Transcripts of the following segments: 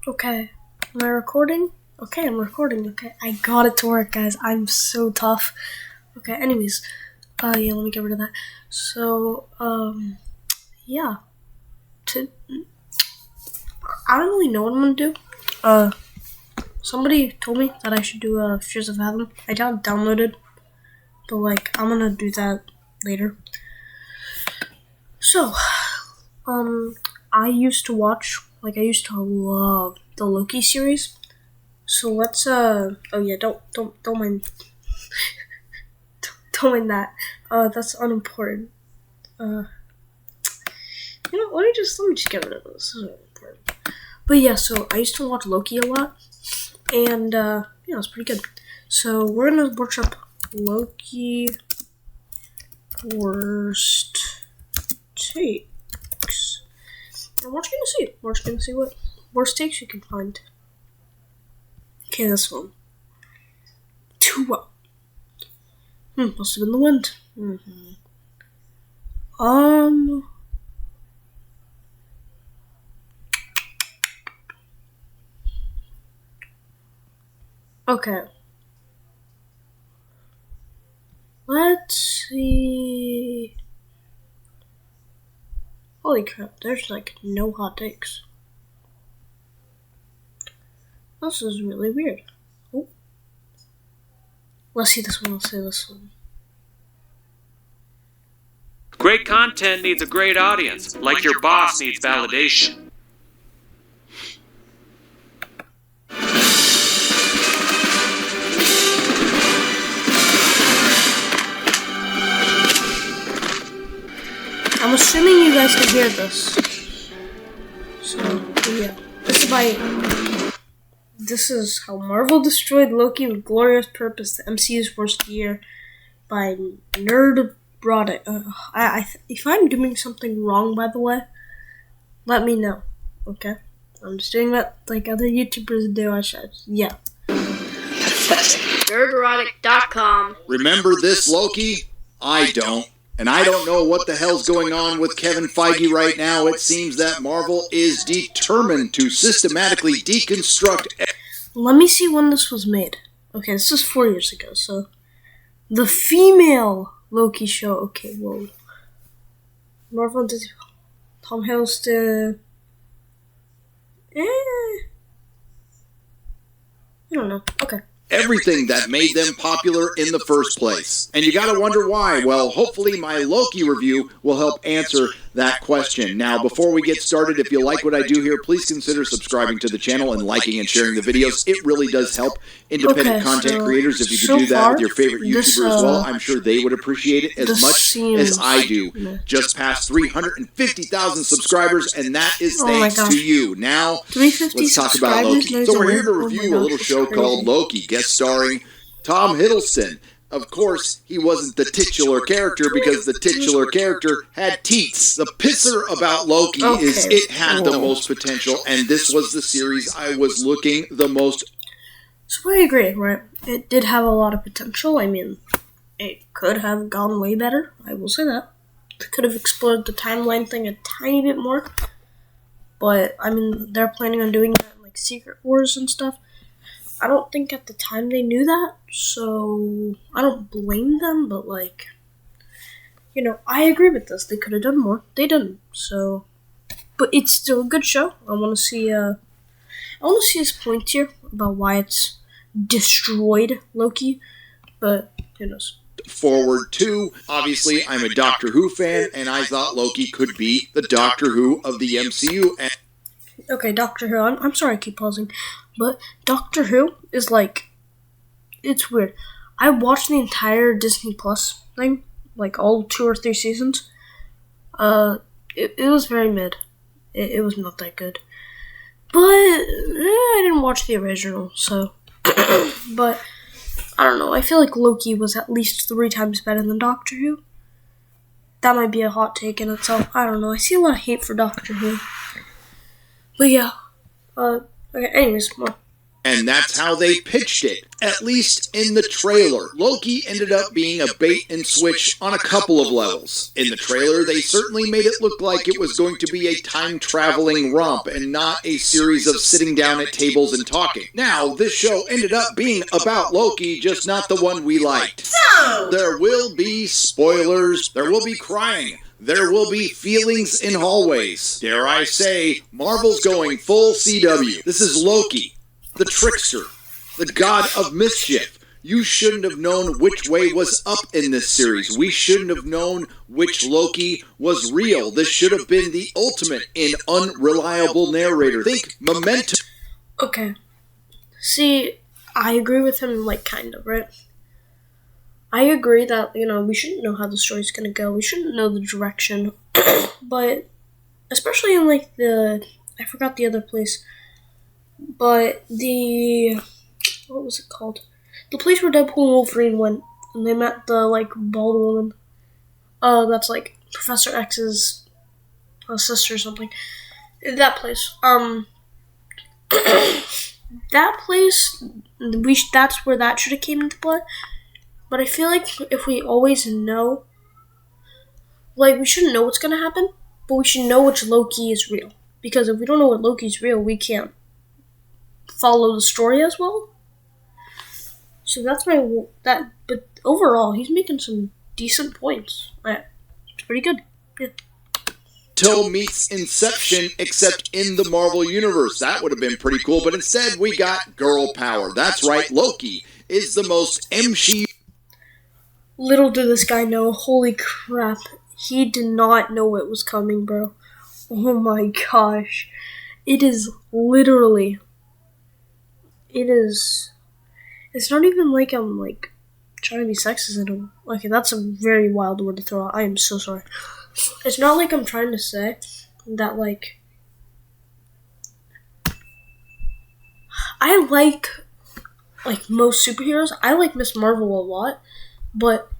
Okay. Am I recording? Okay, I'm recording. Okay, I got it to work, guys. I'm so tough. Okay, anyways. Yeah, let me get rid of that. So, yeah. I don't really know what I'm gonna do. Somebody told me that I should do Fears of Heaven. I got it downloaded, but I'm gonna do that later. So, I used to love the Loki series. So let's oh yeah, don't mind, don't mind that. That's unimportant. Let me just get rid of this. This is unimportant. But yeah, so I used to watch Loki a lot, and it was pretty good. So we're gonna workshop Loki worst takes, and we're just gonna see what worst takes you can find. Okay, this one. 2-1. Must have been the wind. Okay. Let's see. Holy crap, there's no hot takes. This is really weird. Oh. Let's see this one. Great content needs a great audience, like your boss needs validation. I'm assuming you guys can hear this. So, yeah. This is how Marvel destroyed Loki with glorious purpose, the MCU's worst year, by Nerd Brought It. If I'm doing something wrong, by the way, let me know. Okay? I'm just doing that like other YouTubers do. Yeah. Nerderotic.com. Remember this, Loki? I don't. And I don't know what the hell's going on with Kevin Feige right now. It seems that Marvel is determined to systematically deconstruct. Let me see when this was made. Okay, this is 4 years ago, so. The female Loki show. Okay, whoa. Marvel did. Tom Hiddleston. I don't know. Okay. Everything that made them popular in the first place. And you gotta wonder why. Well, hopefully my Loki review will help answer that question. Now, before we get started, if you like what I do here, please consider subscribing to the channel and liking and sharing the videos. It really does help independent content creators. If you could do that with your favorite YouTuber as well, I'm sure they would appreciate it as much as I do. Just past 350,000 subscribers, and that is thanks to you. Now, let's talk about Loki. So we're here to review a little show called Loki, guest starring Tom Hiddleston. Of course, he wasn't the titular character because the titular character had teats. The pisser about Loki is it had the most potential, and this was the series I was looking the most. So I agree, right? It did have a lot of potential. I mean, it could have gone way better. I will say that. It could have explored the timeline thing a tiny bit more. But, I mean, they're planning on doing that in, Secret Wars and stuff. I don't think at the time they knew that, so I don't blame them, but I agree with this. They could have done more. They didn't, so. But it's still a good show. I want to see his points here about why it's destroyed Loki, but who knows. Forward to, obviously, I'm a Doctor Who fan, and I thought Loki could be the Doctor Who of the MCU. Okay, Doctor Who. I'm sorry I keep pausing, but Doctor Who is it's weird. I watched the entire Disney Plus thing, all 2 or 3 seasons. It was very mid. It was not that good. But I didn't watch the original, so. But I don't know. I feel like Loki was at least 3 times better than Doctor Who. That might be a hot take in itself. I don't know. I see a lot of hate for Doctor Who. But yeah. Okay, anyways, more. And that's how they pitched it, at least in the trailer. Loki ended up being a bait and switch on a couple of levels. In the trailer, they certainly made it look like it was going to be a time-traveling romp and not a series of sitting down at tables and talking. Now, this show ended up being about Loki, just not the one we liked. So, there will be spoilers, there will be crying, there will be feelings in hallways. Dare I say, Marvel's going full CW. This is Loki, the trickster, the god of mischief. You shouldn't have known which way was up in this series. We shouldn't have known which Loki was real. This should have been the ultimate in unreliable narrator. Think Memento. Okay. See, I agree with him, kind of, right? I agree that, we shouldn't know how the story's gonna go. We shouldn't know the direction. But, especially in, I forgot the other place. But what was it called? The place where Deadpool and Wolverine went, and they met the, bald woman. That's, Professor X's sister or something. That place. That place, that's where that should have came into play. But I feel like if we always know, we shouldn't know what's gonna happen, but we should know which Loki is real. Because if we don't know what Loki's real, we can't follow the story as well. So that's but overall, he's making some decent points. It's pretty good. Yeah. Meets Inception, except in the Marvel Universe. That would have been pretty cool, but instead we got girl power. That's right, Loki is the most MCU. Little did this guy know, holy crap, he did not know it was coming, bro. Oh my gosh. It's not even like I'm trying to be sexist at him. That's a very wild word to throw out. I am so sorry. It's not like I'm trying to say that I like most superheroes. I like Miss Marvel a lot, but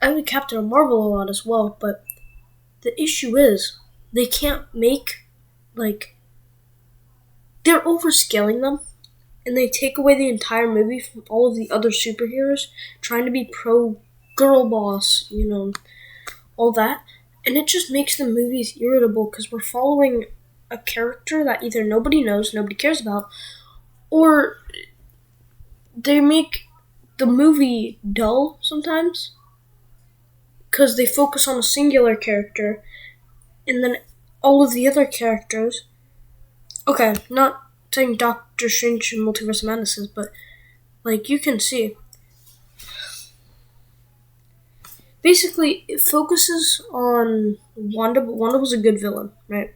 I like Captain Marvel a lot as well. But the issue is they can't make they're overscaling them. And they take away the entire movie from all of the other superheroes trying to be pro girl boss, all that. And it just makes the movies irritable because we're following a character that either nobody knows, nobody cares about, or they make the movie dull sometimes because they focus on a singular character and then all of the other characters. Okay, not saying Doctor Strange and Multiverse of Madness is, but you can see, basically it focuses on Wanda, but Wanda was a good villain, right?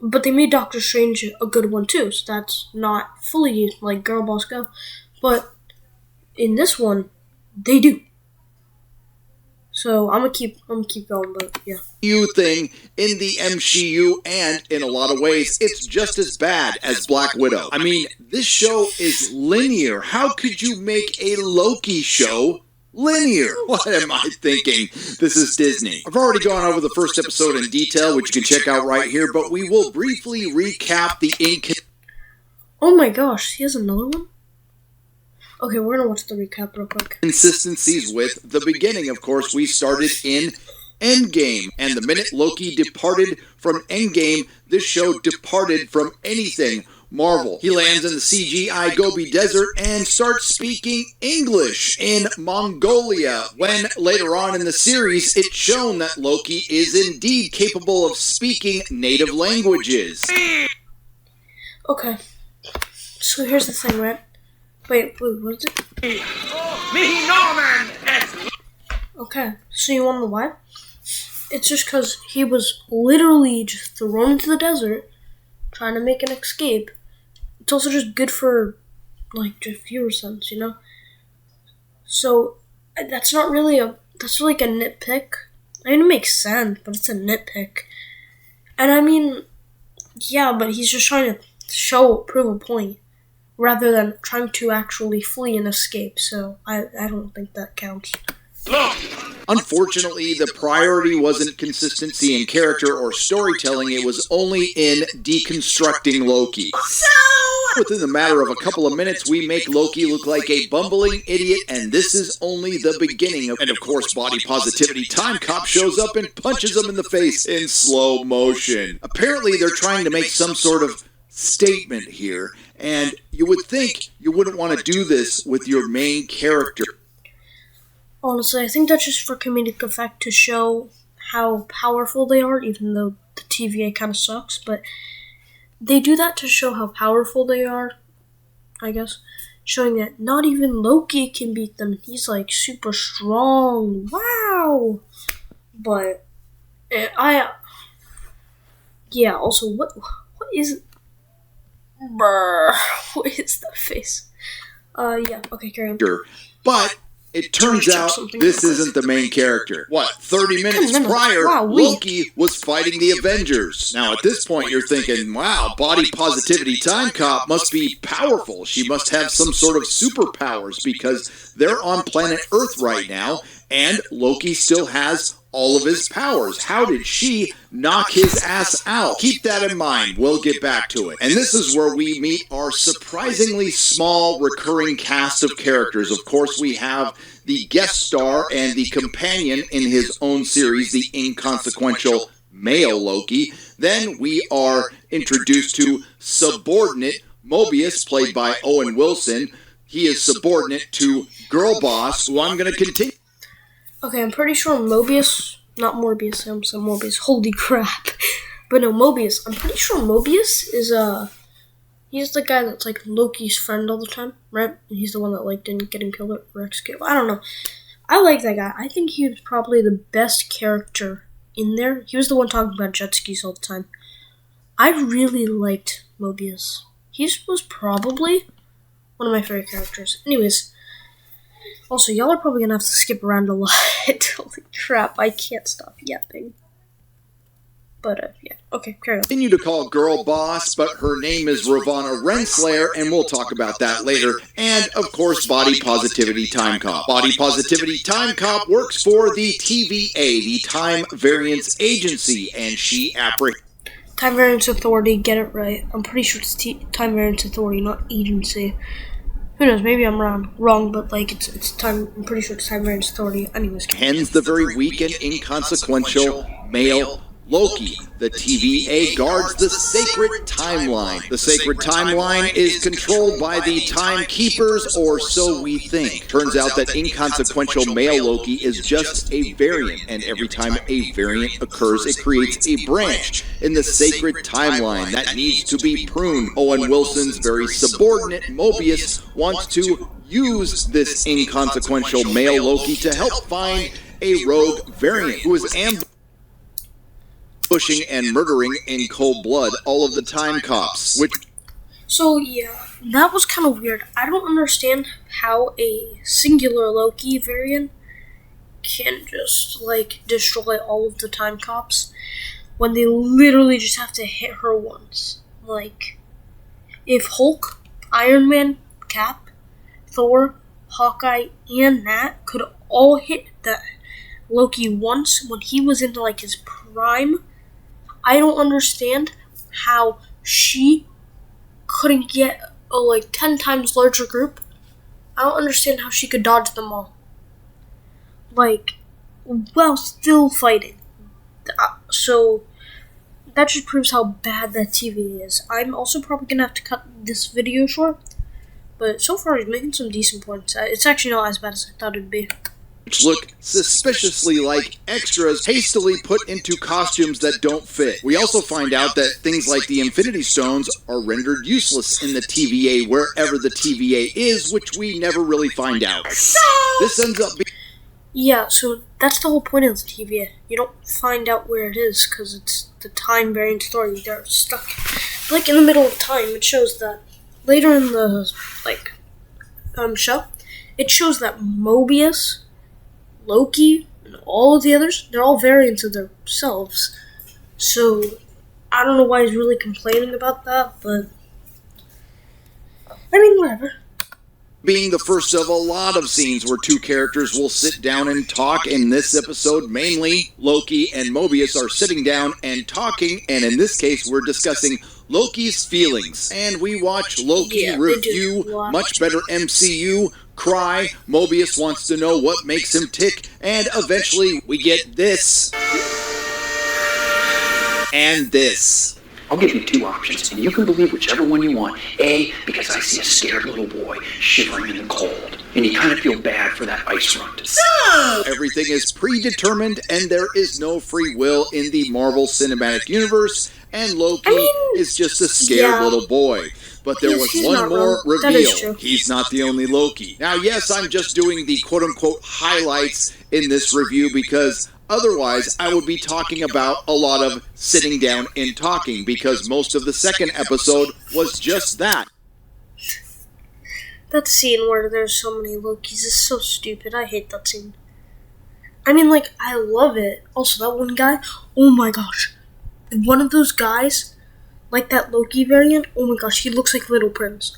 But they made Doctor Strange a good one too, so that's not fully girl boss go. But in this one, they do. So I'm gonna keep going, but yeah. Thing in the MCU, and in a lot of ways, it's just as bad as Black Widow. I mean, this show is linear. How could you make a Loki show linear? What am I thinking? This is Disney. I've already gone over the first episode in detail, which you can check out right here, but we will briefly recap the Oh my gosh, he has another one? Okay, we're gonna watch the recap real quick. Consistencies with the beginning. Of course, we started in Endgame, and the minute Loki departed from Endgame, this show departed from anything Marvel. He lands in the CGI Gobi Desert and starts speaking English in Mongolia, when later on in the series, it's shown that Loki is indeed capable of speaking native languages. Okay, so here's the thing, right? Wait, what is it? Me, Norman! Okay, so you wanna know why? It's just because he was literally just thrown into the desert, trying to make an escape. It's also just good for, just viewer sense, So, that's not really that's a nitpick. I mean, it makes sense, but it's a nitpick. And I mean, yeah, but he's just trying to prove a point, rather than trying to actually flee and escape, so I don't think that counts. Look! Unfortunately, the priority wasn't consistency in character or storytelling, it was only in deconstructing Loki. So, Within the matter of a couple of minutes, we make Loki look like a bumbling idiot, and this is only the beginning. And of course, Body Positivity Time Cop shows up and punches him in the face in slow motion. Apparently, they're trying to make some sort of statement here, and you would think you wouldn't want to do this with your main character. Honestly, I think that's just for comedic effect to show how powerful they are, even though the TVA kind of sucks, but they do that to show how powerful they are, I guess. Showing that not even Loki can beat them. He's like super strong. Wow! But, yeah, also, what is, brr, what is that face? Yeah, okay, carry on. But it turns out this isn't the main character. What, 30 minutes prior, Loki was fighting the Avengers. Now, at this point, you're thinking, wow, Body Positivity Time Cop must be powerful. She must have some sort of superpowers because they're on planet Earth right now, and Loki still has all of his powers. How did she knock his ass out? Keep that in mind. We'll get back to it. And this is where we meet our surprisingly small recurring cast of characters. Of course, we have the guest star and the companion in his own series, the inconsequential male Loki. Then we are introduced to subordinate Mobius, played by Owen Wilson. He is subordinate to Girl Boss, who I'm going to continue. Okay, I'm pretty sure Mobius, not Morbius, I'm saying Mobius, holy crap. But no, Mobius, I'm pretty sure Mobius is, he's the guy that's, like, Loki's friend all the time, right? And he's the one that, like, didn't get him killed at Rex. I don't know. I like that guy. I think he was probably the best character in there. He was the one talking about jet skis all the time. I really liked Mobius. He was probably one of my favorite characters. Anyways, also, y'all are probably gonna have to skip around a lot. Holy crap, I can't stop yapping. But, yeah. Okay, carry on. Continue to call Girl Boss, but her name is Ravonna Renslayer, and we'll talk about that later. And, of course, Body Positivity Time Cop. Body Positivity Time Cop works for the TVA, the Time Variance Agency, and she Time Variance Authority, get it right. I'm pretty sure it's Time Variance Authority, not agency. Who knows, maybe I'm wrong, but like it's time. I'm pretty sure it's Time Variance Authority. Anyways, hence the very weak and inconsequential male Loki. The TVA guards the sacred timeline. The sacred timeline is controlled by the timekeepers, or so we think. Turns out that inconsequential male Loki is just a variant, and every time a variant occurs, it creates a branch in the sacred timeline that needs to be pruned. Owen Wilson's very subordinate Mobius wants to use this inconsequential male Loki to help find a rogue variant who is pushing and murdering in cold blood all of the time cops. So yeah, that was kind of weird. I don't understand how a singular Loki variant can just like destroy all of the time cops when they literally just have to hit her once. Like, if Hulk, Iron Man, Cap, Thor, Hawkeye, and Nat could all hit that Loki once when he was into like his prime, I don't understand how she couldn't get a like 10 times larger group. I don't understand how she could dodge them all. Like, while still fighting. So, that just proves how bad that TV is. I'm also probably gonna have to cut this video short. But so far, he's making some decent points. It's actually not as bad as I thought it'd be. Which look suspiciously like extras hastily put into costumes that don't fit. We also find out that things like the Infinity Stones are rendered useless in the TVA wherever the TVA is, which we never really find out. This ends up being... Yeah, so that's the whole point of the TVA. You don't find out where it is because it's the time variant story. They're stuck like in the middle of time. It shows that later in the show, it shows that Mobius, Loki, and all of the others, they're all variants of themselves. So, I don't know why he's really complaining about that, but I mean, whatever. being the first of a lot of scenes where two characters will sit down and talk. In this episode, mainly Loki and Mobius are sitting down and talking, and in this case, we're discussing Loki's feelings. And we watch Loki review Much Better MCU, cry, Mobius wants to know what makes him tick, and eventually we get this. And this. I'll give you two options, and you can believe whichever one you want. A, because I see a scared little boy shivering in the cold, and you kind of feel bad for that ice run. Everything is predetermined, and there is no free will in the Marvel Cinematic Universe, and Loki is just a scared little boy. But there was one more reveal. He's not the only Loki. Now, yes, I'm just doing the quote-unquote highlights in this review because otherwise I would be talking about a lot of sitting down and talking, because most of the second episode was just that. That scene where there's so many Lokis is so stupid. I hate that scene. I mean, like, I love it. Also, that one guy, oh my gosh. One of those guys, like that Loki variant, oh my gosh, he looks like Little Prince.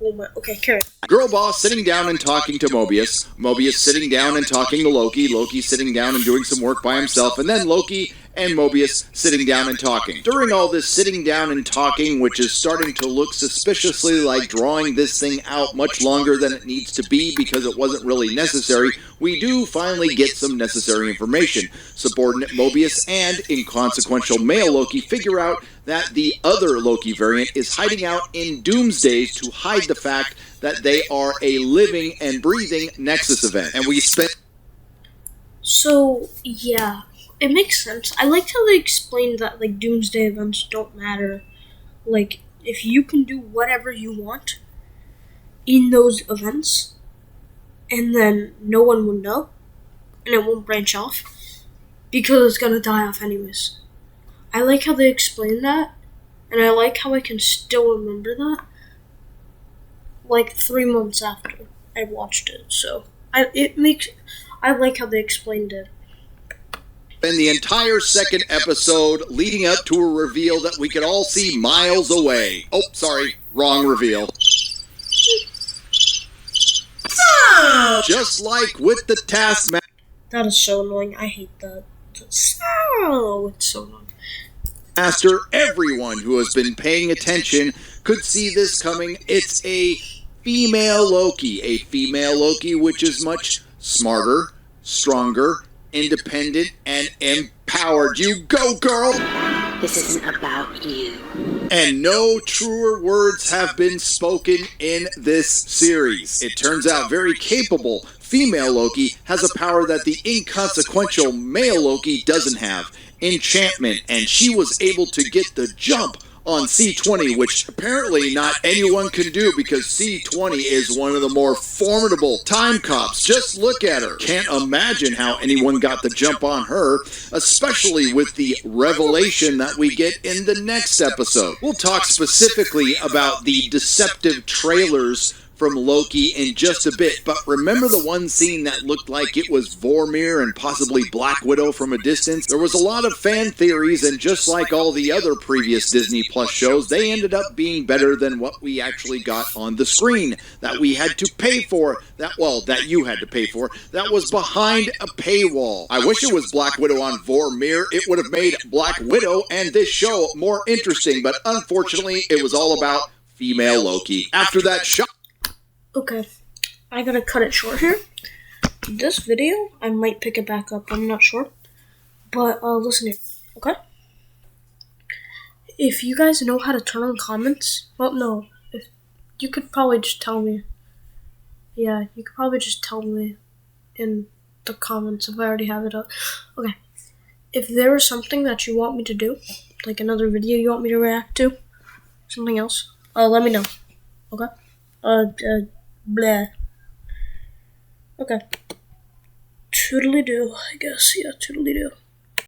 Oh my, okay, carry on. Girl boss sitting down and talking to Mobius. Mobius sitting down and talking to Loki. Loki sitting down and doing some work by himself. And then Loki and Mobius sitting down and talking. During all this sitting down and talking, which is starting to look suspiciously like drawing this thing out much longer than it needs to be because it wasn't really necessary, we do finally get some necessary information. Subordinate Mobius and inconsequential male Loki figure out that the other Loki variant is hiding out in Doomsdays to hide the fact that they are a living and breathing Nexus event. And we spent... So, yeah, it makes sense. I liked how they explained that, like, Doomsday events don't matter. Like, if you can do whatever you want in those events, and then no one will know, and it won't branch off, because it's gonna die off anyways. I like how they explain that, and I like how I can still remember that, like 3 months after I watched it. So I like how they explained it. And the entire second episode leading up to a reveal that we could all see miles away. Oh, sorry, wrong reveal. Just like with the Taskmaster. That is so annoying. I hate that. It's so annoying. Everyone who has been paying attention could see this coming. It's a female Loki, which is much smarter, stronger, independent, and empowered. You go, girl! This isn't about you. And no truer words have been spoken in this series. It turns out very capable female Loki has a power that the inconsequential male Loki doesn't have. Enchantment, and she was able to get the jump on C20, which apparently not anyone can do because C20 is one of the more formidable time cops. Just look at her. Can't imagine how anyone got the jump on her, especially with the revelation that we get in the next episode. We'll talk specifically about the deceptive trailers from Loki in just a bit, but remember the one scene that looked like it was Vormir and possibly Black Widow from a distance? There was a lot of fan theories, and just like all the other previous Disney Plus shows, they ended up being better than what we actually got on the screen, that we had to pay for, that you had to pay for, that was behind a paywall. I wish it was Black Widow on Vormir. It would have made Black Widow and this show more interesting, but unfortunately it was all about female Loki. After that shot... Okay, I gotta cut it short here. This video, I might pick it back up, I'm not sure. But, listen here, okay? If you guys know how to turn on comments, well, no, you could probably just tell me. Yeah, you could probably just tell me in the comments if I already have it up. Okay, if there is something that you want me to do, like another video you want me to react to, something else, let me know, okay? Blah. Okay. Toodly-doo, I guess. Yeah, toodly-doo.